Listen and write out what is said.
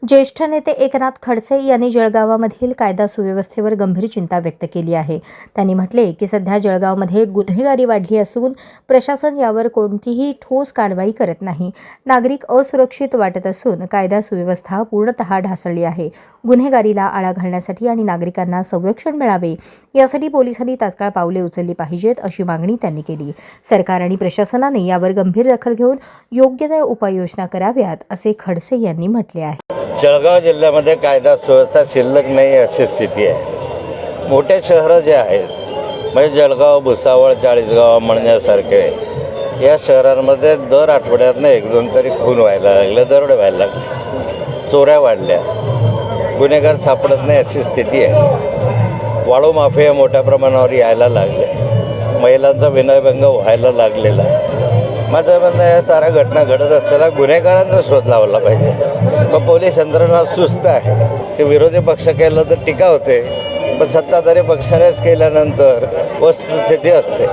ज्येष्ठ नेते एकनाथ खडसे यांनी जळगावामधील कायदा सुव्यवस्थेवर गंभीर चिंता व्यक्त केली आहे. त्यांनी म्हटले की सध्या जळगावमध्ये गुन्हेगारी वाढली असून प्रशासन यावर कोणतीही ठोस कारवाई करत नाही. नागरिक असुरक्षित वाटत असून कायदा सुव्यवस्था पूर्णतः ढासळली आहे. गुन्हेगारीला आळा घालण्यासाठी आणि नागरिकांना संरक्षण मिळावे यासाठी पोलिसांनी तात्काळ पावले उचलली पाहिजेत अशी मागणी त्यांनी केली. सरकार आणि प्रशासनाने यावर गंभीर दखल घेऊन योग्य त्या उपाययोजना कराव्यात असे खडसे यांनी म्हटले आहे. जळगाव जिल्ह्यामध्ये कायदा सुव्यवस्था शिल्लक नाही अशी स्थिती आहे. मोठे शहरं जे आहेत म्हणजे जळगाव, भुसावळ, चाळीसगाव, मळण्यासारखे या शहरांमध्ये दर आठवड्यातनं 1-2 तरी खून व्हायला लागले, दरोडे व्हायला लागले, चोऱ्या वाढल्या, गुन्हेगार सापडत नाही अशी स्थिती आहे. वाळू माफिया मोठ्या प्रमाणावर यायला लागले, महिलांचा विनयभंग व्हायला लागलेला आहे. माझं म्हणणं या साऱ्या घटना घडत असताना गुन्हेगारांचा शोध लावला पाहिजे. मग पोलीस यंत्रणा सुस्त आहे की विरोधी पक्ष केलं तर टीका होते, पण सत्ताधारी पक्षानेच केल्यानंतर वस्तुस्थिती असते.